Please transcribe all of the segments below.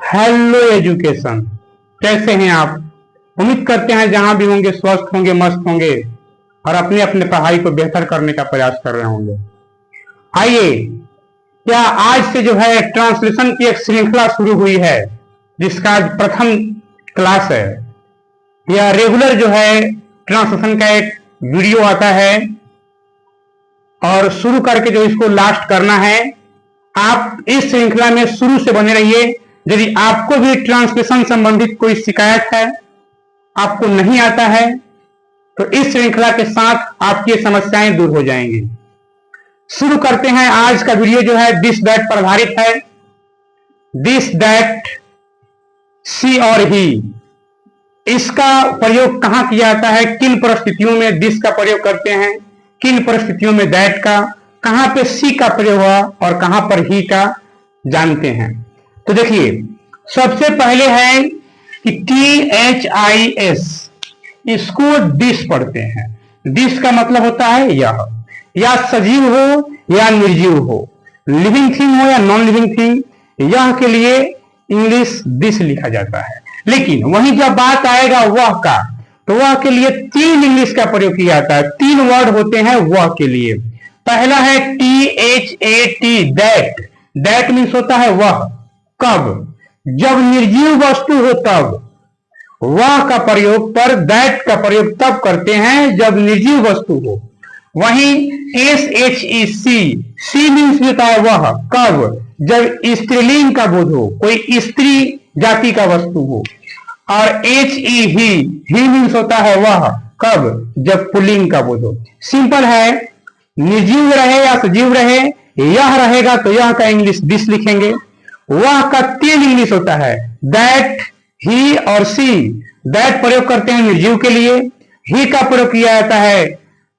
Hello education, कैसे हैं आप? उम्मीद करते हैं जहां भी होंगे स्वस्थ होंगे, मस्त होंगे और अपने अपने पढ़ाई को बेहतर करने का प्रयास कर रहे होंगे। आइए, क्या आज से जो है ट्रांसलेशन की एक श्रृंखला शुरू हुई है, जिसका आज प्रथम क्लास है। यह रेगुलर जो है ट्रांसलेशन का एक वीडियो आता है और शुरू करके जो इसको लास्ट करना है। आप इस श्रृंखला में शुरू से बने रहिए। यदि आपको भी ट्रांसलेशन संबंधित कोई शिकायत है, आपको नहीं आता है, तो इस श्रृंखला के साथ आपकी समस्याएं दूर हो जाएंगी। शुरू करते हैं। आज का वीडियो जो है दिस दैट पर आधारित है। दिस दैट, सी और ही, इसका प्रयोग कहां किया जाता है, किन परिस्थितियों में दिस का प्रयोग करते हैं, किन परिस्थितियों में दैट का, कहां पे सी का प्रयोग हुआ और कहां पर ही का, जानते हैं। तो देखिए, सबसे पहले है कि THIS, इसको डिस पढ़ते हैं। डिस का मतलब होता है यह, या सजीव हो या निर्जीव हो, लिविंग थिंग हो या नॉन लिविंग थिंग, यह के लिए इंग्लिश डिस लिखा जाता है। लेकिन वहीं जब बात आएगा वह का, तो वह के लिए तीन इंग्लिश का प्रयोग किया जाता है। तीन वर्ड होते हैं वह के लिए। पहला है THAT, दैट। दैट मीन्स होता है वह, कब, जब निर्जीव वस्तु हो तब। वह का प्रयोग पर दैट का प्रयोग तब करते हैं जब निर्जीव वस्तु हो। वहीं SHEC, सी मीन्स होता है वह, कब, जब स्त्रीलिंग का बोध हो, कोई स्त्री जाति का वस्तु हो। और HE, ही मीन्स होता है वह, कब, जब पुल्लिंग का बोध हो। सिंपल है, निर्जीव रहे या सजीव रहे, यह रहेगा तो यह का इंग्लिश दिस लिखेंगे। वह का तीन इंग्लिश होता है, दैट, ही और सी। दैट प्रयोग करते हैं निर्जीव के लिए, ही का प्रयोग किया जाता है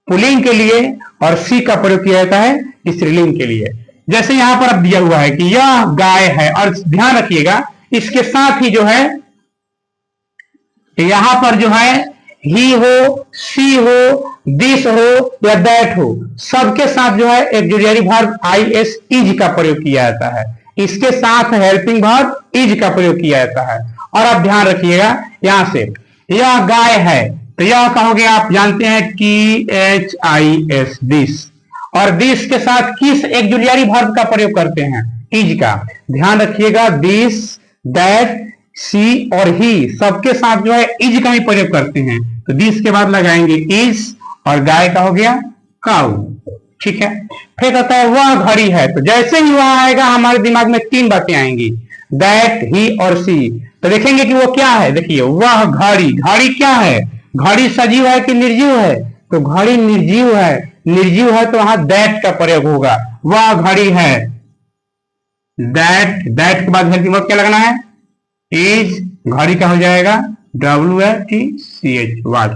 पुल्लिंग के लिए और सी का प्रयोग किया जाता है स्त्रीलिंग के लिए। जैसे यहां पर अब दिया हुआ है कि यह गाय है, और ध्यान रखिएगा इसके साथ ही जो है यहां पर जो है ही हो, सी हो, दिस हो या दैट हो, सबके साथ जो है ऑक्सिलरी वर्ब IS, इज का प्रयोग किया जाता है। इसके साथ हेल्पिंग वर्ब इज का प्रयोग किया जाता है। और अब ध्यान रखिएगा, यहां से यह गाय है तो यह कहोगे आप जानते हैं THIS, दिस। और दिस के साथ किस ऑक्सिलरी वर्ब का प्रयोग करते हैं, इज का। ध्यान रखिएगा, दिस, दैट, सी और ही सबके साथ जो है इज का ही प्रयोग करते हैं। तो दिस के बाद लगाएंगे इज और गाय का हो गया काऊ। ठीक है। फिर कहता है वह घड़ी है, तो जैसे ही वह आएगा हमारे दिमाग में तीन बातें आएंगी, दैट, ही और सी। तो देखेंगे कि वो क्या है। देखिए, वह घड़ी, घड़ी क्या है, घड़ी सजीव है कि निर्जीव है, तो घड़ी निर्जीव है। निर्जीव है तो वहां दैट का प्रयोग होगा, वह घड़ी है, दैट। दैट के बाद हेल्पिंग वर्ब क्या लगना है, इज। घड़ी का हो जाएगा WATCH, वॉच।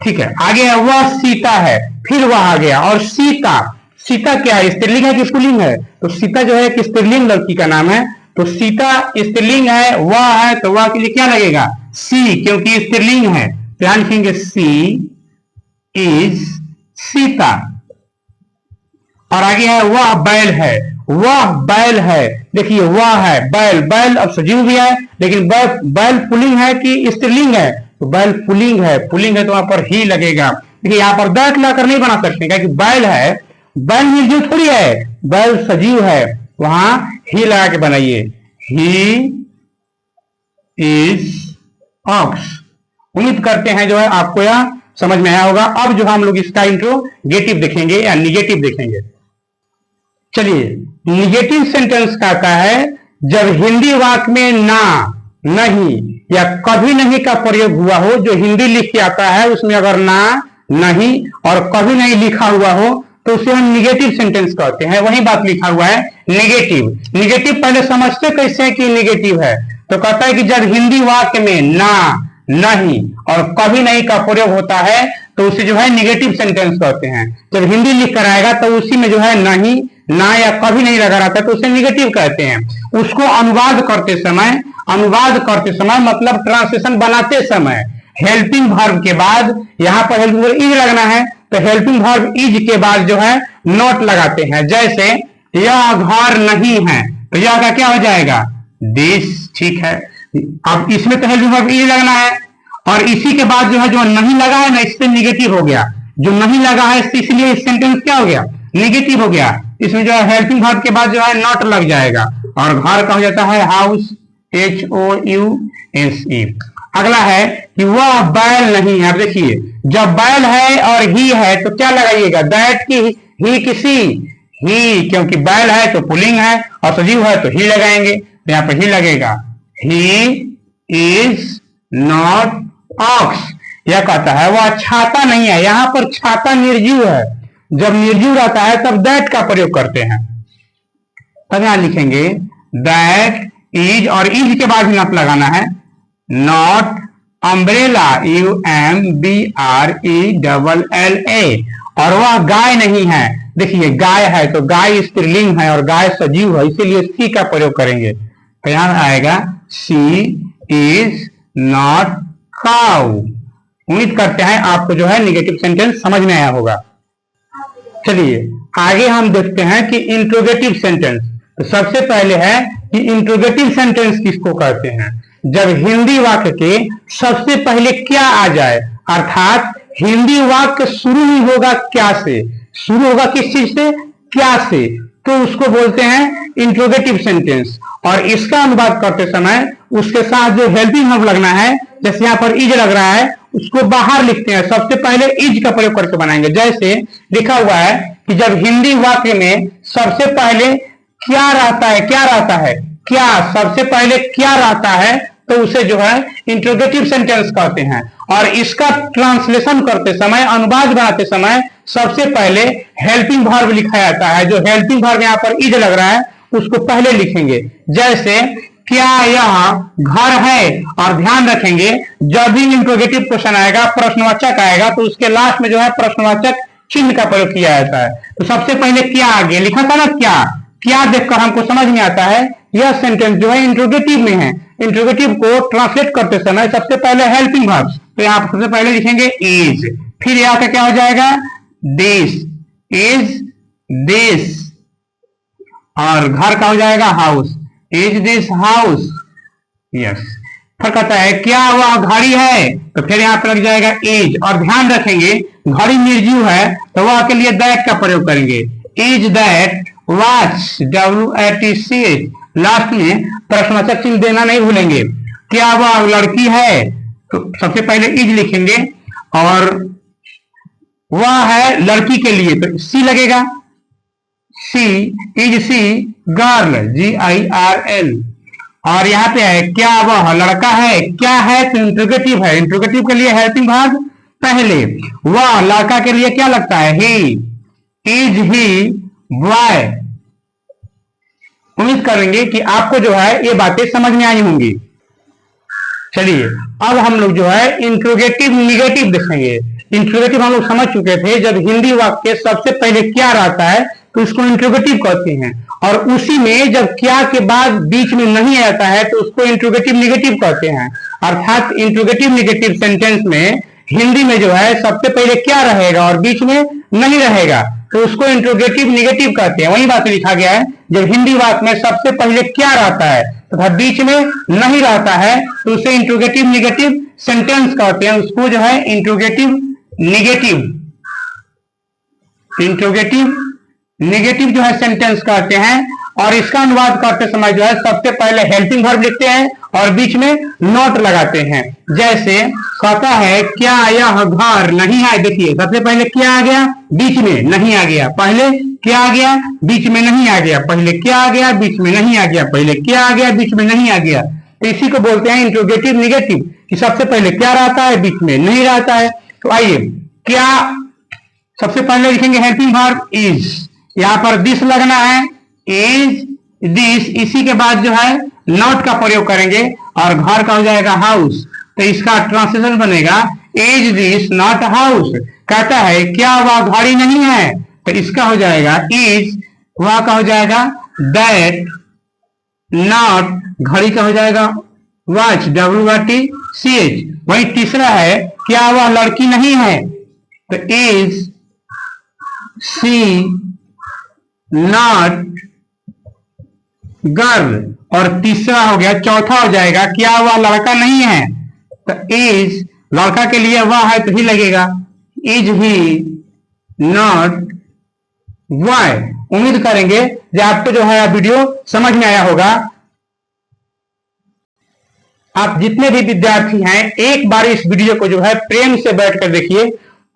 ठीक है। आगे है वह सीता है, फिर वह आ गया। और सीता, सीता क्या है, स्त्रीलिंग है कि पुल्लिंग है, तो सीता जो है एक स्त्रीलिंग लड़की का नाम है। तो सीता स्त्रीलिंग है, वह है तो वह के लिए क्या लगेगा, सी, क्योंकि स्त्रीलिंग है। ध्यान रखेंगे, सी इज सीता। और आगे है वह बैल है, वह बैल है। देखिए, वह है बैल, बैल अब सजीव भी है, लेकिन बैल पुल्लिंग है कि स्त्रीलिंग है, तो बैल पुल्लिंग है। पुल्लिंग है तो वहां पर ही लगेगा। देखिए, यहां पर दैट लाकर नहीं बना सकते, क्योंकि बैल है, बैल निर्जीव थोड़ी है, बैल सजीव है, वहां ही लगा के बनाइए, ही इज ऑक्स। उम्मीद करते हैं जो है आपको यह समझ में आया होगा। अब जो हम लोग इसका इंट्रोगेटिव देखेंगे या निगेटिव देखेंगे। चलिए, निगेटिव सेंटेंस कहता है जब हिंदी वाक्य में ना, नहीं या कभी नहीं का प्रयोग हुआ हो। जो हिंदी लिख के आता है उसमें अगर ना, नहीं और कभी नहीं लिखा हुआ हो तो उसे हम निगेटिव सेंटेंस कहते हैं। वही बात लिखा हुआ है निगेटिव। निगेटिव पहले समझते कैसे हैं कि निगेटिव है, तो कहता है कि जब हिंदी वाक्य में ना, नहीं और कभी नहीं का प्रयोग होता है तो उसे जो है निगेटिव सेंटेंस कहते हैं। जब हिंदी लिख कर आएगा तो उसी में जो है नहीं, ना या कभी नहीं लगा रहता है तो उसे निगेटिव कहते हैं। उसको अनुवाद करते समय मतलब ट्रांसलेशन बनाते समय हेल्पिंग वर्ब के बाद, यहां पर हेल्पिंग वर्ब इज लगना है, तो हेल्पिंग वर्ब इज के बाद जो है नॉट लगाते हैं। जैसे यह घर नहीं है, तो यह का क्या हो जाएगा, दिस, ठीक है। अब इसमें तो हेल्पिंग वर्ब इज लगना है, और इसी के बाद जो है जो नहीं लगा है ना, इससे निगेटिव हो गया। जो नहीं लगा है इसलिए इस सेंटेंस क्या हो गया, निगेटिव हो गया। इसमें जो है हेल्पिंग वर्ब के बाद जो है नॉट लग जाएगा, और घर का हो जाता है हाउस, HOUSE। अगला है कि वह बैल नहीं है। अब देखिए, जब बैल है और ही है तो क्या लगाइएगा, दैट की ही किसी, ही, क्योंकि बैल है तो पुलिंग है और सजीव है तो ही लगाएंगे, तो यहाँ पर ही लगेगा। He is not ox. यह कहता है वह छाता नहीं है। यहाँ पर छाता निर्जीव है, जब निर्जीव रहता है तब दैट का प्रयोग करते हैं। तब यहां लिखेंगे दैट इज, और इज के बाद भी नॉट लगाना है। Not umbrella, UMBRELLA। और वह गाय नहीं है। देखिए गाय है तो गाय स्त्रीलिंग है और गाय सजीव है, इसीलिए सी का प्रयोग करेंगे। तो यहां आएगा सी इज नॉट काउ। उम्मीद करते हैं आपको जो है निगेटिव सेंटेंस समझ में आया होगा। चलिए आगे हम देखते हैं कि इंट्रोगेटिव सेंटेंस। तो सबसे पहले है कि इंट्रोगेटिव सेंटेंस किसको कहते हैं, जब हिंदी वाक्य के सबसे पहले क्या आ जाए, अर्थात हिंदी वाक्य शुरू ही होगा क्या से, शुरू होगा किस चीज से, क्या से, तो उसको बोलते हैं इंट्रोगेटिव सेंटेंस। और इसका अनुवाद करते समय उसके साथ जो हेल्पिंग वर्ब लगना है, जैसे यहाँ पर इज लग रहा है, उसको बाहर लिखते हैं, सबसे पहले इज का प्रयोग करके बनाएंगे। जैसे लिखा हुआ है कि जब हिंदी वाक्य में सबसे पहले क्या रहता है, क्या रहता है, क्या, सबसे पहले क्या रहता है, तो उसे जो है इंट्रोगेटिव सेंटेंस कहते हैं। और इसका ट्रांसलेशन करते समय, अनुवाद बनाते समय सबसे पहले हेल्पिंग वर्ब लिखा जाता है। जो हेल्पिंग वर्ब यहाँ पर इज लग रहा है उसको पहले लिखेंगे। जैसे क्या यह घर है, और ध्यान रखेंगे जब भी इंट्रोगेटिव क्वेश्चन आएगा, प्रश्नवाचक आएगा, तो उसके लास्ट में जो है प्रश्नवाचक चिन्ह का प्रयोग किया जाता है। तो सबसे पहले क्या आ गया, लिखा था ना क्या, क्या देखकर हमको समझ में आता है यह सेंटेंस जो है इंट्रोगेटिव में है। इंट्रोगेटिव को ट्रांसलेट करते समय सबसे पहले हेल्पिंग वर्ब, तो यहाँ पर सबसे पहले लिखेंगे इज, फिर यहाँ का क्या हो जाएगा, दिस इज दिस, और घर का हो जाएगा house, is this house, yes. फिर कहता है क्या वह घड़ी है, तो फिर यहाँ पर लग जाएगा इज, और ध्यान रखेंगे घड़ी निर्जीव है तो वह के लिए दैट का प्रयोग करेंगे। Is that watch, WATCH, last में प्रश्नवाचक चिन्ह देना नहीं भूलेंगे। क्या वह लड़की है, तो सबसे पहले इज लिखेंगे, और वह है लड़की के लिए तो सी लगेगा, सी इज सी गर्ल, GIRL। और यहाँ पे है क्या वह लड़का है, क्या है तो इंट्रोगेटिव है, इंट्रोगेटिव के लिए हेल्पिंग वर्ब पहले। वह लड़का के लिए क्या लगता है, ही, इज ही बॉय। उम्मीद करेंगे कि आपको जो है ये बातें समझ में आई होंगी। चलिए अब हम लोग जो है इंट्रोगेटिव निगेटिव देखेंगे। इंट्रोगेटिव हम लोग समझ चुके थे, जब हिंदी वाक्य सबसे पहले क्या रहता है तो उसको इंट्रोगेटिव कहते हैं, और उसी में जब क्या के बाद बीच में नहीं आता है तो उसको इंट्रोगेटिव निगेटिव कहते हैं। अर्थात इंट्रोगेटिव निगेटिव सेंटेंस में हिंदी में जो है सबसे पहले क्या रहेगा और बीच में नहीं रहेगा तो उसको इंट्रोगेटिव निगेटिव कहते हैं। वही बात लिखा गया है, जब हिंदी वाक्य में सबसे पहले क्या रहता है तथा बीच में नहीं रहता है तो उसे इंट्रोगेटिव निगेटिव सेंटेंस कहते हैं। उसको जो है इंट्रोगेटिव निगेटिव जो है सेंटेंस कहते हैं। और इसका अनुवाद करते समय जो है सबसे पहले हेल्पिंग वर्ब लिखते हैं और बीच में नॉट लगाते हैं। जैसे कहता है क्या यह घर नहीं है, देखिए सबसे पहले क्या आ गया, बीच में नहीं आ गया, पहले क्या आ गया, बीच में नहीं आ गया, पहले क्या आ गया, बीच में नहीं आ गया, पहले क्या आ गया, बीच में नहीं आ गया। तो इसी को बोलते हैं इंट्रोगेटिव निगेटिव, कि सबसे पहले क्या रहता है, बीच में नहीं रहता है। तो आइए क्या सबसे पहले लिखेंगे हेल्पिंग वर्ब इज, यहाँ पर दिस लगना है, इज दिस, इसी के बाद जो है नॉट का प्रयोग करेंगे और घर का हो जाएगा हाउस। तो इसका ट्रांसलेशन बनेगा इज दिस नॉट हाउस। कहता है क्या वह घड़ी नहीं है, तो इसका हो जाएगा इज, वह का हो जाएगा दैट, नॉट, घड़ी का हो जाएगा वॉच, WATCH। वही तीसरा है क्या वह लड़की नहीं है, तो इज सी नॉट गर्ल। और तीसरा हो गया, चौथा हो जाएगा क्या वह लड़का नहीं है, तो इज लड़का के लिए वह है तो ही लगेगा, इज ही नॉट वाई। उम्मीद करेंगे कि आपको जो है वीडियो समझ में आया होगा। आप जितने भी विद्यार्थी हैं एक बार इस वीडियो को जो है प्रेम से बैठकर देखिए।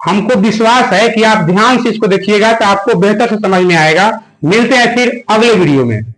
हमको विश्वास है कि आप ध्यान से इसको देखिएगा तो आपको बेहतर से समझ में आएगा। मिलते हैं फिर अगले वीडियो में।